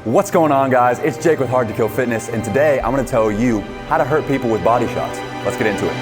What's going on, guys? It's Jake with Hard to Kill Fitness, and today I'm going to tell you how to hurt people with body shots. Let's get into it.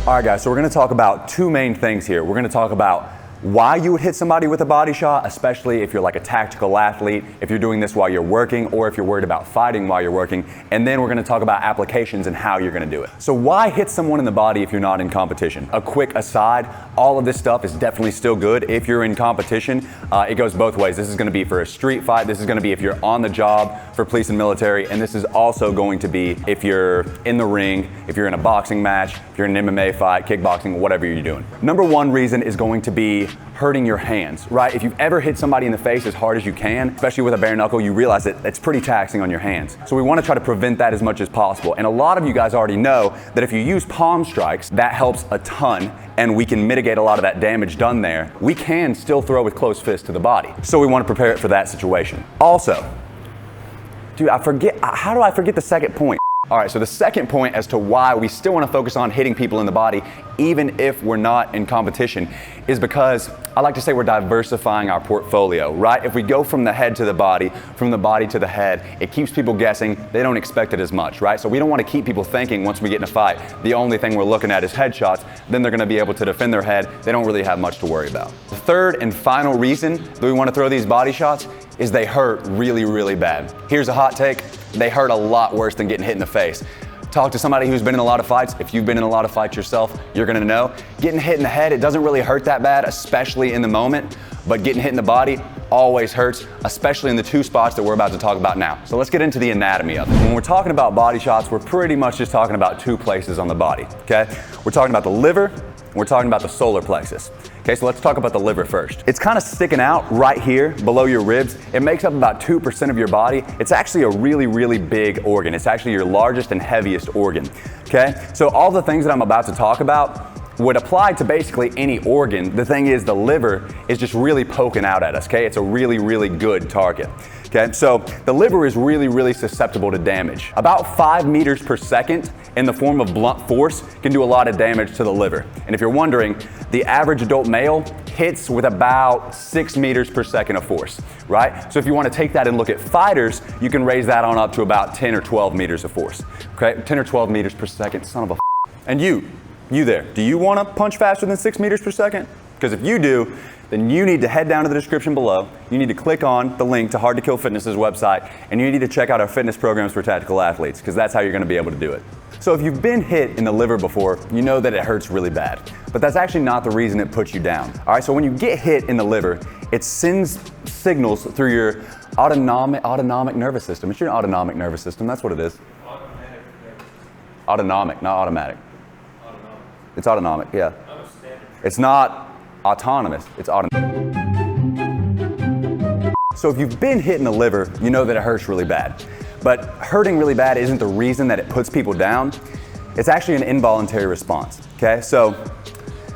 All right, guys, so we're going to talk about two main things here. We're going to talk about why you would hit somebody with a body shot, especially if you're like a tactical athlete, if you're doing this while you're working, or if you're worried about fighting while you're working. And then we're going to talk about applications and how you're going to do it. So why hit someone in the body if you're not in competition? A quick aside, all of this stuff is definitely still good if you're in competition. It goes both ways. This is going to be for a street fight. This is going to be if you're on the job for police and military. And this is also going to be if you're in the ring, if you're in a boxing match, if you're in an MMA fight, kickboxing, whatever you're doing. Number one reason is going to be hurting your hands, right? If you've ever hit somebody in the face as hard as you can, especially with a bare knuckle, you realize that it's pretty taxing on your hands. So we want to try to prevent that as much as possible. And a lot of you guys already know that if you use palm strikes, that helps a ton, and we can mitigate a lot of that damage done there. We can still throw with closed fists to the body. So we want to prepare it for that situation. Also, dude, how do I forget the second point? All right, so the second point as to why we still want to focus on hitting people in the body, even if we're not in competition, is because I like to say we're diversifying our portfolio, right? If we go from the head to the body, from the body to the head, it keeps people guessing. They don't expect it as much, right? So we don't want to keep people thinking once we get in a fight, the only thing we're looking at is headshots. Then they're going to be able to defend their head. They don't really have much to worry about. The third and final reason that we want to throw these body shots is they hurt really, really bad. Here's a hot take. They hurt a lot worse than getting hit in the face. Talk to somebody who's been in a lot of fights. If you've been in a lot of fights yourself, you're gonna know. Getting hit in the head, it doesn't really hurt that bad, especially in the moment, but getting hit in the body always hurts, especially in the two spots that we're about to talk about now. So let's get into the anatomy of it. When we're talking about body shots, we're pretty much just talking about two places on the body, okay? We're talking about the liver, and we're talking about the solar plexus. Okay, so let's talk about the liver first. It's kind of sticking out right here below your ribs. It makes up about 2% of your body. It's actually a really, really big organ. It's actually your largest and heaviest organ, okay? So all the things that I'm about to talk about would apply to basically any organ. The thing is, the liver is just really poking out at us, okay? It's a really, really good target. Okay, so the liver is really, really susceptible to damage. About 5 meters per second in the form of blunt force can do a lot of damage to the liver. And if you're wondering, the average adult male hits with about 6 meters per second of force, right? So if you want to take that and look at fighters, you can raise that on up to about 10 or 12 meters of force. Okay, 10 or 12 meters per second, son of a. And you there, do you want to punch faster than 6 meters per second? Because if you do, then you need to head down to the description below. You need to click on the link to Hard to Kill Fitness's website, and you need to check out our fitness programs for tactical athletes, because that's how you're going to be able to do it. So if you've been hit in the liver before, you know that it hurts really bad. But that's actually not the reason it puts you down. All right, so when you get hit in the liver, it sends signals through your autonomic nervous system. It's your autonomic nervous system, that's what it is. Autonomic, not automatic. Autonomic. It's autonomic, yeah. It's not autonomous, it's autonomic. So if you've been hit in the liver, you know that it hurts really bad. But hurting really bad isn't the reason that it puts people down. It's actually an involuntary response, okay? So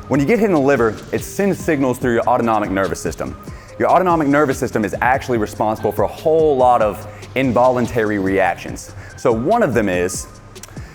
when you get hit in the liver, it sends signals through your autonomic nervous system. Your autonomic nervous system is actually responsible for a whole lot of involuntary reactions. So one of them is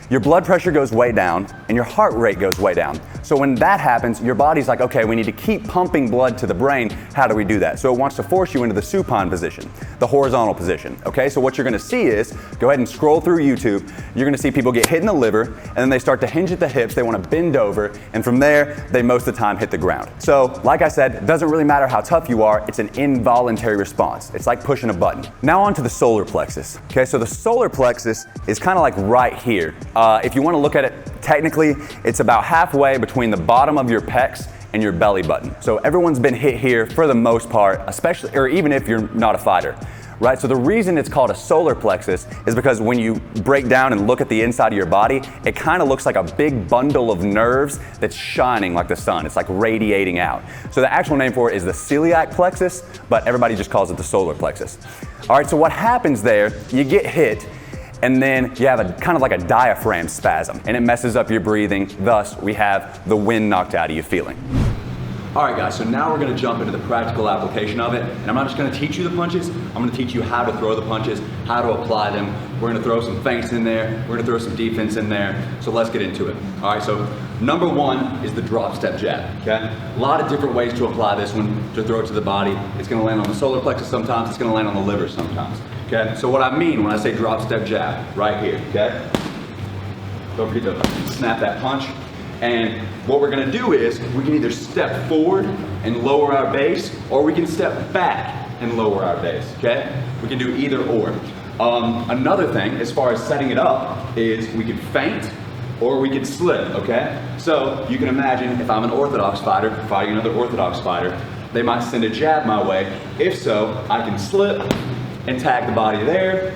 your blood pressure goes way down and your heart rate goes way down. So when that happens, your body's like, okay, we need to keep pumping blood to the brain. How do we do that? So it wants to force you into the supine position, the horizontal position, okay? So what you're gonna see is, go ahead and scroll through YouTube, you're gonna see people get hit in the liver, and then they start to hinge at the hips, they wanna bend over, and from there, they most of the time hit the ground. So, like I said, it doesn't really matter how tough you are, it's an involuntary response. It's like pushing a button. Now on to the solar plexus, okay? So the solar plexus is kind of like right here. If you wanna look at it technically, it's about halfway between the bottom of your pecs and your belly button. So everyone's been hit here for the most part, especially, or even if you're not a fighter, right? So the reason it's called a solar plexus is because when you break down and look at the inside of your body, it kind of looks like a big bundle of nerves that's shining like the sun. It's like radiating out. So the actual name for it is the celiac plexus, but everybody just calls it the solar plexus. All right, so what happens there, you get hit, and then you have a kind of like a diaphragm spasm, and it messes up your breathing. Thus, we have the wind knocked out of you feeling. All right guys, so now we're gonna jump into the practical application of it, and I'm not just gonna teach you the punches, I'm gonna teach you how to throw the punches, how to apply them. We're gonna throw some feints in there, we're gonna throw some defense in there, so let's get into it. All right, so number one is the drop step jab, okay? A lot of different ways to apply this one, to throw it to the body. It's gonna land on the solar plexus sometimes, it's gonna land on the liver sometimes, okay? So what I mean when I say drop step jab, right here, okay? Don't forget to snap that punch. And what we're gonna do is, we can either step forward and lower our base, or we can step back and lower our base, okay? We can do either or. Another thing, as far as setting it up, is we can feint, or we can slip, okay? So, you can imagine if I'm an orthodox fighter, fighting another orthodox fighter, they might send a jab my way. If so, I can slip and tag the body there.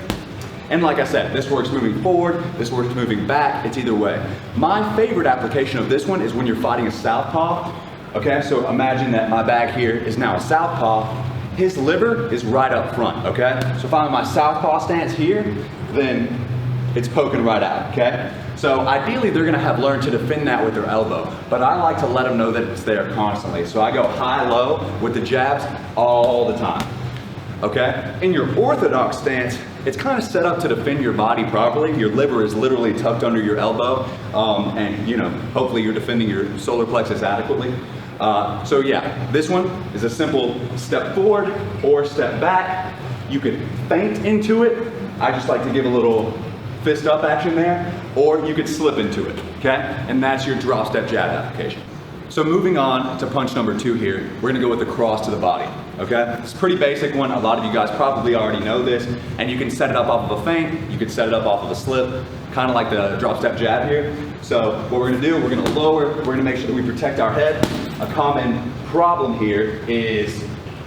And like I said, this works moving forward, this works moving back, it's either way. My favorite application of this one is when you're fighting a southpaw. Okay, so imagine that my back here is now a southpaw. His liver is right up front, okay? So if I'm in my southpaw stance here, then it's poking right out, okay? So ideally they're gonna have learned to defend that with their elbow, but I like to let them know that it's there constantly. So I go high-low with the jabs all the time. Okay? In your orthodox stance, it's kind of set up to defend your body properly. Your liver is literally tucked under your elbow, and you know, hopefully you're defending your solar plexus adequately. So yeah, this one is a simple step forward or step back. You could feint into it. I just like to give a little fist up action there, or you could slip into it, okay? And that's your drop step jab application. So moving on to punch number two here, we're gonna go with the cross to the body, okay? It's a pretty basic one. A lot of you guys probably already know this, and you can set it up off of a feint, you can set it up off of a slip, kind of like the drop step jab here. So what we're gonna do, we're gonna lower, we're gonna make sure that we protect our head. A common problem here is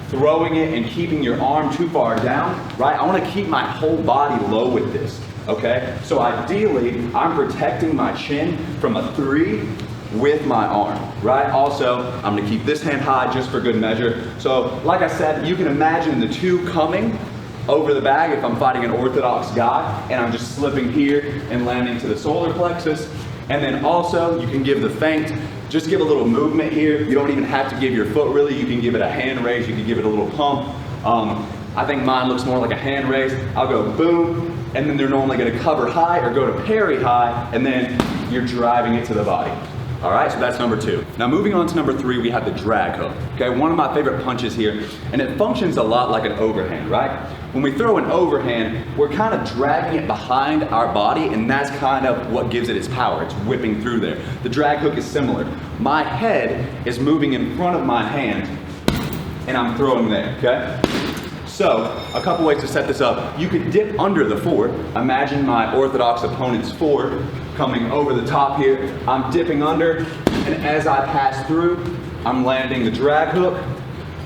throwing it and keeping your arm too far down, right? I wanna keep my whole body low with this, okay? So ideally, I'm protecting my chin from a 3 with my arm, right? Also, I'm gonna keep this hand high just for good measure. So, like I said, you can imagine the two coming over the bag if I'm fighting an orthodox guy, and I'm just slipping here and landing to the solar plexus. And then also, you can give the feint, just give a little movement here. You don't even have to give your foot really, you can give it a hand raise, you can give it a little pump. I think mine looks more like a hand raise. I'll go boom, and then they're normally gonna cover high or go to parry high, and then you're driving it to the body. All right, so that's number two. Now moving on to number three, we have the drag hook. Okay, one of my favorite punches here, and it functions a lot like an overhand, right? When we throw an overhand, we're kind of dragging it behind our body, and that's kind of what gives it its power. It's whipping through there. The drag hook is similar. My head is moving in front of my hand, and I'm throwing there, okay? So, a couple ways to set this up. You could dip under the fort. Imagine my orthodox opponent's fort coming over the top here. I'm dipping under, and as I pass through, I'm landing the drag hook,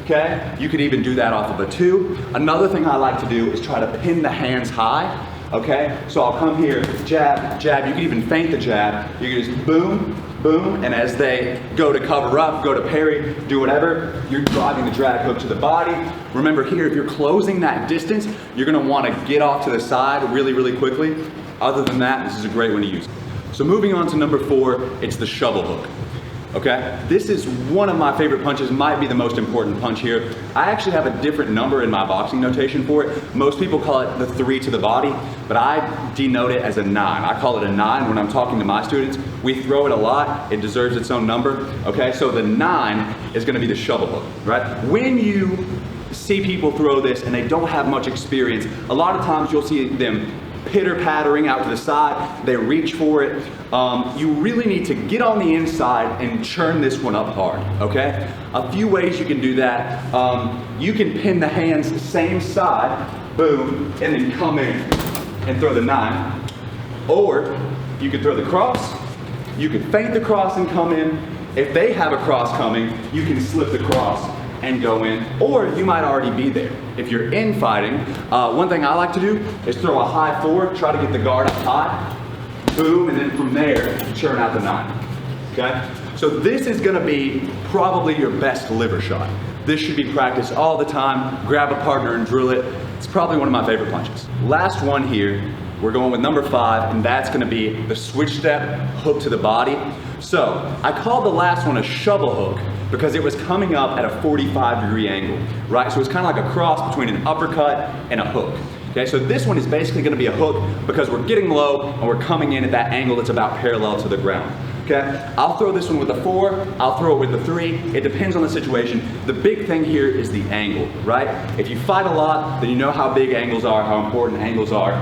okay? You could even do that off of a 2. Another thing I like to do is try to pin the hands high, okay? So I'll come here, jab, jab. You can even feint the jab. You can just boom, boom, and as they go to cover up, go to parry, do whatever, you're driving the drag hook to the body. Remember here, if you're closing that distance, you're gonna wanna get off to the side really, really quickly. Other than that, this is a great one to use. So moving on to number 4, it's the shovel hook. Okay, this is one of my favorite punches, might be the most important punch here. I actually have a different number in my boxing notation for it. Most people call it the 3 to the body, but I denote it as a 9. I call it a 9 when I'm talking to my students. We throw it a lot, it deserves its own number. Okay, so the 9 is gonna be the shovel hook, right? When you see people throw this and they don't have much experience, a lot of times you'll see them pitter-pattering out to the side, they reach for it. You really need to get on the inside and churn this one up hard, okay? A few ways you can do that. You can pin the hands same side, boom, and then come in and throw the 9. Or you could throw the cross, you could feint the cross and come in. If they have a cross coming, you can slip the cross and go in, or you might already be there. If you're in fighting, one thing I like to do is throw a high 4, try to get the guard up high, boom, and then from there, churn out the 9, okay? So this is gonna be probably your best liver shot. This should be practiced all the time. Grab a partner and drill it. It's probably one of my favorite punches. Last one here, we're going with number 5, and that's gonna be the switch step hook to the body. So I called the last one a shovel hook because it was coming up at a 45-degree angle, right? So it's kind of like a cross between an uppercut and a hook. Okay, so this one is basically gonna be a hook because we're getting low and we're coming in at that angle that's about parallel to the ground. Okay, I'll throw this one with a 4, I'll throw it with a 3. It depends on the situation. The big thing here is the angle, right? If you fight a lot, then you know how big angles are, how important angles are.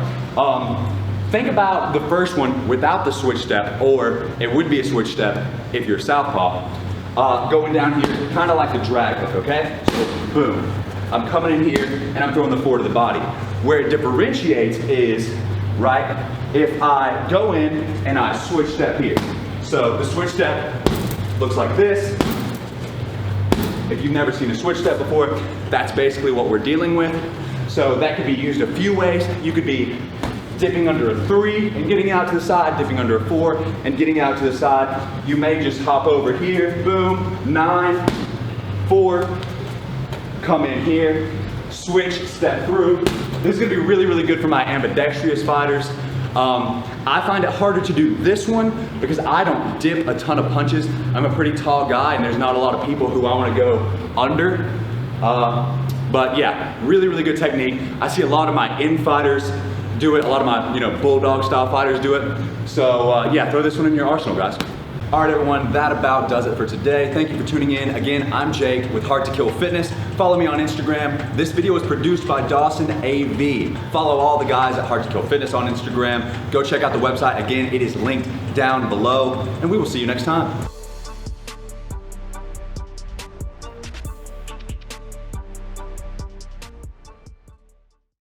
Think about the first one without the switch step, or it would be a switch step if you're southpaw. Going down here, kind of like a drag hook, okay? So boom, I'm coming in here and I'm throwing the 4 to the body. Where it differentiates is, right, if I go in and I switch step here. So the switch step looks like this. If you've never seen a switch step before, that's basically what we're dealing with. So that could be used a few ways. You could be dipping under a 3 and getting out to the side, dipping under a 4 and getting out to the side. You may just hop over here, boom, 9, 4, come in here, switch, step through. This is gonna be really, really good for my ambidextrous fighters. I find it harder to do this one because I don't dip a ton of punches. I'm a pretty tall guy and there's not a lot of people who I wanna go under. But yeah, really, really good technique. I see a lot of my in-fighters do it, a lot of my bulldog style fighters do it. So yeah, throw this one in your arsenal, guys. All right, everyone, that about does it for today. Thank you for tuning in. Again, I'm Jake with Hard to Kill Fitness. Follow me on Instagram. This video was produced by Dawson AV. Follow all the guys at Hard to Kill Fitness on Instagram. Go check out the website. Again, it is linked down below, and we will see you next time.